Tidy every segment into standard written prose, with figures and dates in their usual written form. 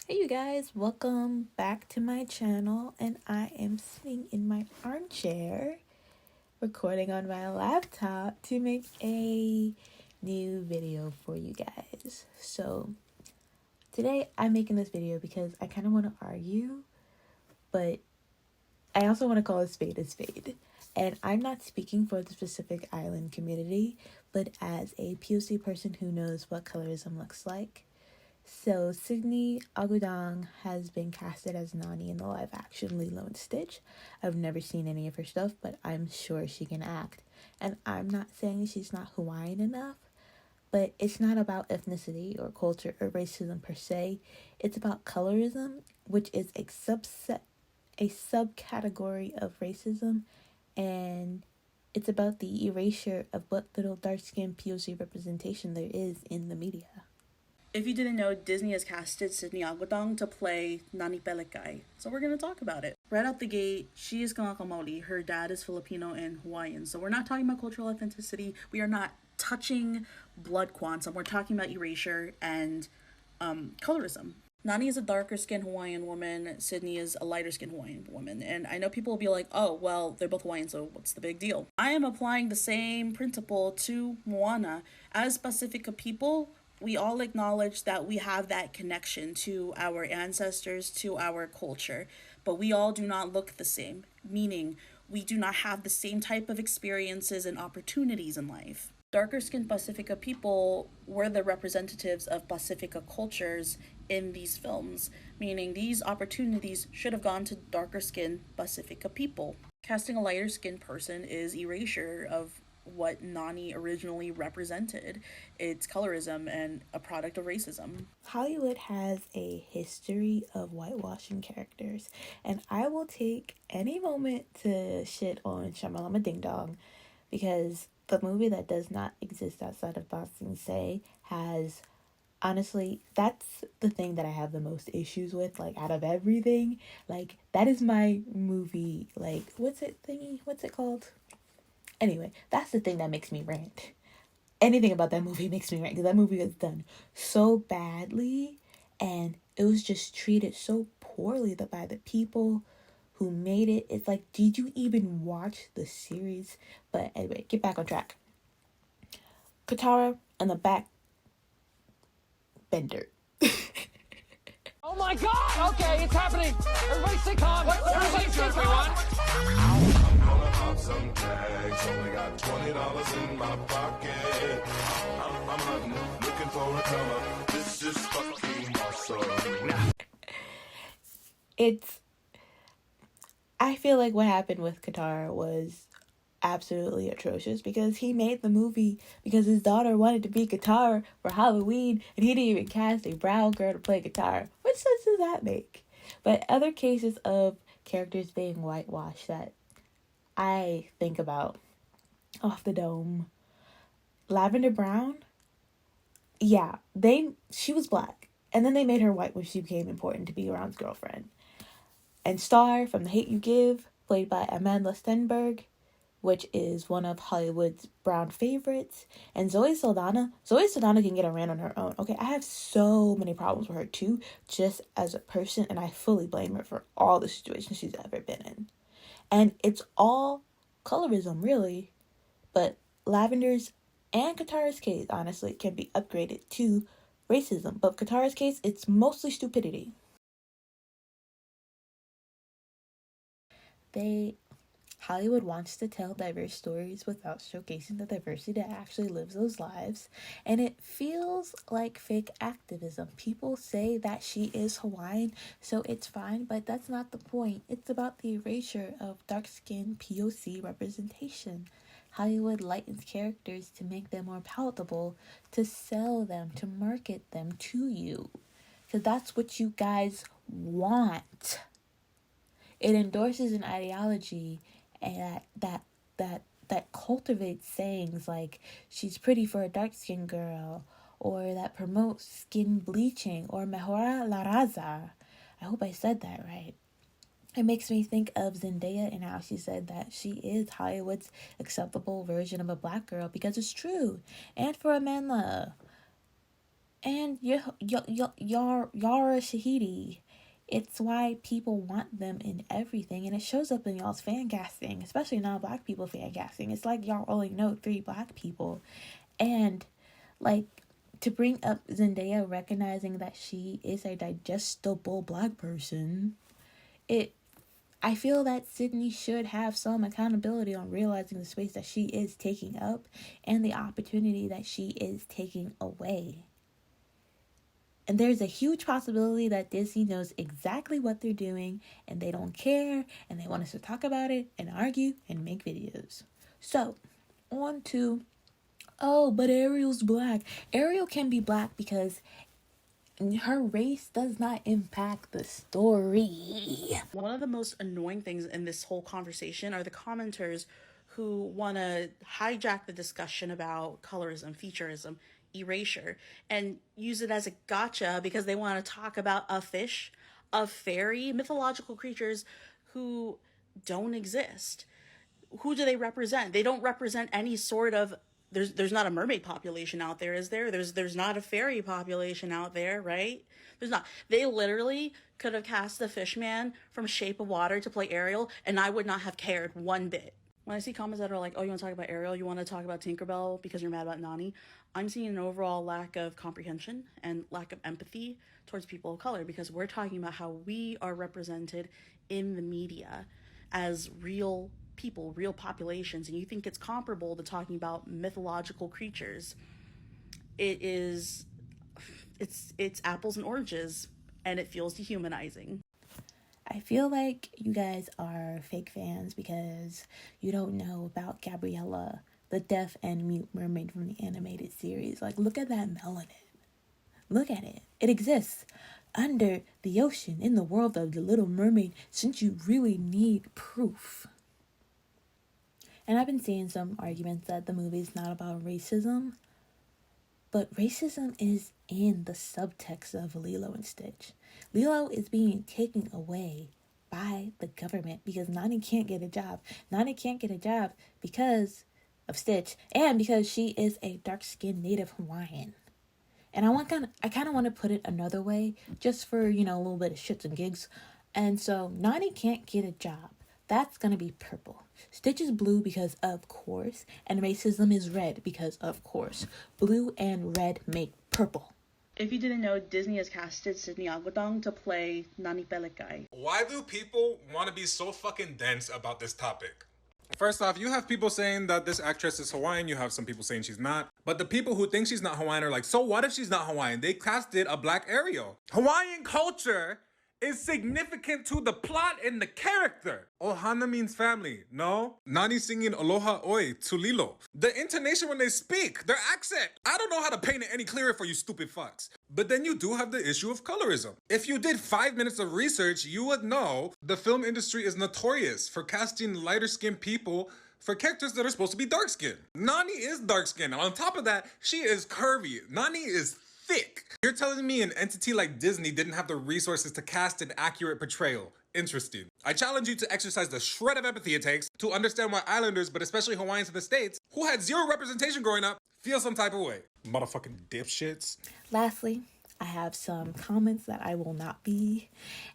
Hey you guys, welcome back to my channel, and I am sitting in my armchair recording on my laptop to make a new video for you guys. So today I'm making this video because I kind of want to argue, but I also want to call a spade, and I'm not speaking for the specific island community, but as a POC person who knows what colorism looks like. So, Sydney Agudong has been casted as Nani in the live action Lilo and Stitch. I've never seen any of her stuff, but I'm sure she can act. And I'm not saying she's not Hawaiian enough, but it's not about ethnicity or culture or racism per se. It's about colorism, which is a subcategory of racism, and it's about the erasure of what little dark skinned POC representation there is in the media. If you didn't know, Disney has casted Sydney Aguadong to play Nani Pelekai. So we're going to talk about it. Right out the gate, she is Kangakamoli. Her dad is Filipino and Hawaiian. So we're not talking about cultural authenticity. We are not touching blood quantum. We're talking about erasure and colorism. Nani is a darker skinned Hawaiian woman. Sydney is a lighter skinned Hawaiian woman. And I know people will be like, oh, well, they're both Hawaiian, so what's the big deal? I am applying the same principle to Moana. As Pacifica people, we all acknowledge that we have that connection to our ancestors, to our culture, but we all do not look the same, meaning we do not have the same type of experiences and opportunities in life. Darker skinned Pacifica people were the representatives of Pacifica cultures in these films, meaning these opportunities should have gone to darker skinned Pacifica people. Casting a lighter skinned person is erasure of what Nani originally represented. It's colorism and a product of racism. Hollywood has a history of whitewashing characters, and I will take any moment to shit on Shamalama Ding Dong because the movie that does not exist outside of Ba Sing Se has, honestly, that's the thing that I have the most issues with, like, out of everything. Like, that is my movie, like, what's it called? Anyway, that's the thing that makes me rant. Anything about that movie makes me rant because that movie was done so badly, and it was just treated so poorly by the people who made it. It's like, did you even watch the series? But anyway, get back on track. Katara and the back bender. Oh my god! Okay, it's happening! Everybody stay calm! Everybody stay calm! I'm gonna pop some tags. Only got $20 in my pocket. I'm hunting, looking for a color. This is fucking awesome. I feel like what happened with Katara was absolutely atrocious because he made the movie because his daughter wanted to be Katara for Halloween, and he didn't even cast a brown girl to play Katara. What sense does that make? But other cases of characters being whitewashed that I think about off the dome. Lavender Brown, yeah, she was black, and then they made her white when she became important to be Brown's girlfriend. And Star from The Hate U Give, played by Amanda Stenberg, which is one of Hollywood's brown favorites. And Zoe Saldana can get a rant on her own. Okay, I have so many problems with her too, just as a person, and I fully blame her for all the situations she's ever been in. And it's all colorism, really. But Lavender's and Katara's case, honestly, can be upgraded to racism. But Katara's case, it's mostly stupidity. Hollywood wants to tell diverse stories without showcasing the diversity that actually lives those lives, and it feels like fake activism. People say that she is Hawaiian, so it's fine, but that's not the point. It's about the erasure of dark-skinned POC representation. Hollywood lightens characters to make them more palatable, to sell them, to market them to you, because that's what you guys want. It endorses an ideology and that cultivates sayings like she's pretty for a dark-skinned girl, or that promotes skin bleaching, or mejora la raza. I hope I said that right. It makes me think of Zendaya and how she said that she is Hollywood's acceptable version of a black girl, because it's true. And for Amanda, And Yara Shahidi. It's why people want them in everything, and it shows up in y'all's fan casting, especially non-black people fan casting. It's like y'all only know 3 black people, and like to bring up Zendaya recognizing that she is a digestible black person. I feel that Sydney should have some accountability on realizing the space that she is taking up and the opportunity that she is taking away. And there's a huge possibility that Disney knows exactly what they're doing and they don't care and they want us to talk about it and argue and make videos. So, on to, oh, but Ariel's black. Ariel can be black because her race does not impact the story. One of the most annoying things in this whole conversation are the commenters who want to hijack the discussion about colorism, featureism, erasure, and use it as a gotcha because they want to talk about a fish, a fairy, mythological creatures who don't exist. Who do they represent? They don't represent any sort of there's not a mermaid population out there, is there? There's not a fairy population out there, right? There's not. They literally could have cast the fishman from Shape of Water to play Ariel, and I would not have cared one bit. When I see comments that are like, oh, you want to talk about Ariel, you want to talk about Tinkerbell because you're mad about Nani, I'm seeing an overall lack of comprehension and lack of empathy towards people of color because we're talking about how we are represented in the media as real people, real populations, and you think it's comparable to talking about mythological creatures. It's apples and oranges, and it feels dehumanizing. I feel like you guys are fake fans because you don't know about Gabriella, the deaf and mute mermaid from the animated series. Like, look at that melanin. Look at it. It exists under the ocean in the world of the Little Mermaid, since you really need proof. And I've been seeing some arguments that the movie's not about racism, but racism is in the subtext of Lilo and Stitch. Lilo is being taken away by the government because Nani can't get a job. Nani can't get a job because of Stitch and because she is a dark-skinned native Hawaiian. And I kind of want to put it another way, just for, a little bit of shits and gigs. And so Nani can't get a job. That's going to be purple. Stitch is blue because of course, and racism is red because of course. Blue and red make purple. If you didn't know, Disney has casted Sydney Aguadong to play Nani Pelekai. Why do people want to be so fucking dense about this topic? First off, you have people saying that this actress is Hawaiian. You have some people saying she's not. But the people who think she's not Hawaiian are like, so what if she's not Hawaiian? They casted a black Ariel. Hawaiian culture is significant to the plot and the character. Ohana means family. No? Nani singing Aloha Oi to Lilo. The intonation when they speak, their accent. I don't know how to paint it any clearer for you stupid fucks. But then you do have the issue of colorism. If you did 5 minutes of research, you would know the film industry is notorious for casting lighter skinned people for characters that are supposed to be dark skinned. Nani is dark skinned. On top of that, she is curvy. Nani is thick. You're telling me an entity like Disney didn't have the resources to cast an accurate portrayal. Interesting. I challenge you to exercise the shred of empathy it takes to understand why Islanders, but especially Hawaiians in the States, who had zero representation growing up, feel some type of way. Motherfucking dipshits. Lastly, I have some comments that I will not be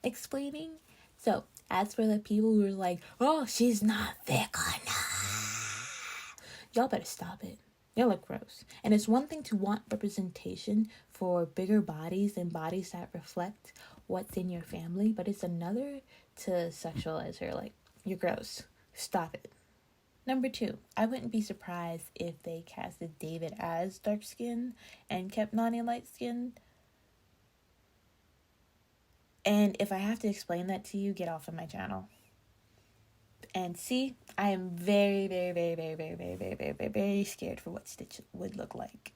explaining. So, as for the people who are like, oh, she's not thick enough, y'all better stop it. They look gross. And it's one thing to want representation for bigger bodies and bodies that reflect what's in your family, but it's another to sexualize her. Like, you're gross. Stop it. Number 2, I wouldn't be surprised if they casted David as dark skinned and kept Nani light skinned. And if I have to explain that to you, get off of my channel. And see, I am very, very, very, very, very, very, very, very, very, very scared for what Stitch would look like.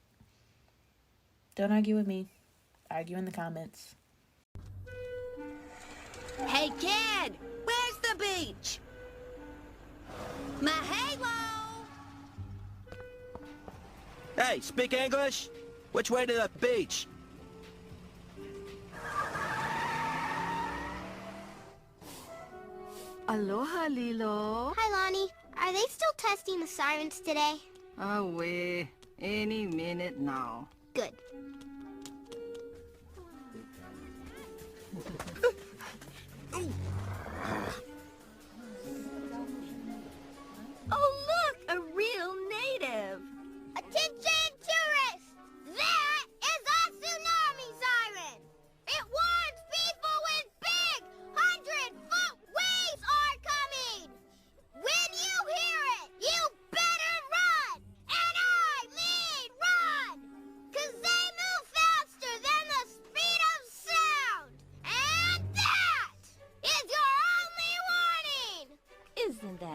Don't argue with me. Argue in the comments. Hey, kid! Where's the beach? My halo! Hey, speak English? Which way to the beach? Aloha, Lilo. Hi, Lonnie. Are they still testing the sirens today? Away. Any minute now. Good.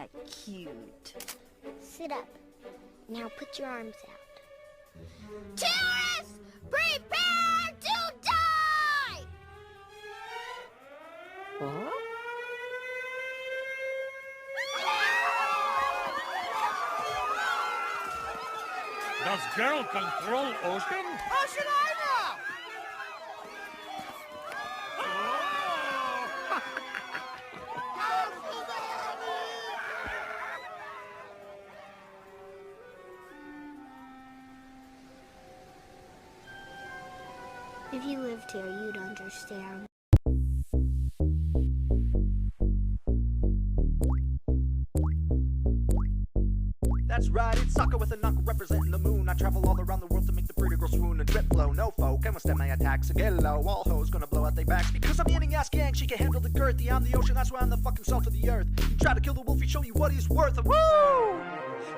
that cute. Sit up. Now put your arms out. Terrorists! Prepare to die! Does girl control ocean? How should I know? If you lived here, you'd understand. That's right, it's Sokka with a knuckle representing the moon. I travel all around the world to make the pretty girl swoon and drip flow. No foe can withstand my attacks. So get low, all hoes gonna blow out their backs. Because I'm the ending ass gang, she can handle the girth. I'm the ocean, that's why I'm the fucking salt of the earth. You try to kill the wolf, he show you what he's worth. Woo!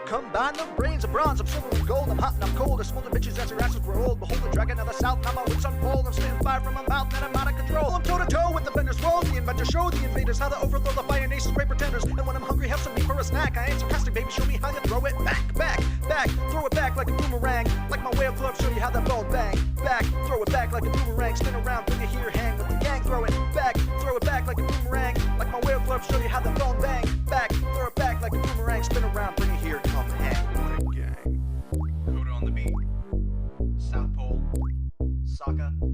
Combine the brains of bronze, I'm silver and gold. I'm hot and I'm cold, I smolder bitches as their asses grow old. Behold the dragon of the south, now my wits unfold. I'm spitting fire from my mouth, and I'm out of control. I'm toe to toe with the vendors, roll the inventor, show the invaders how to overthrow the fire nations, great pretenders. And when I'm hungry, have some meat for a snack. I ain't sarcastic, baby, show me how you throw it back, back, back. Throw it back like a boomerang, like my way of love, show you how that ball bang. Back, throw it back like a boomerang, spin around, bring it here, hang with the gang. Throw it back like a boomerang, like my way of love, show you how that ball bang. Back, throw it back like a boomerang, spin around, bring it here, come hang with the gang. Coda on the beat, South Pole, Sokka.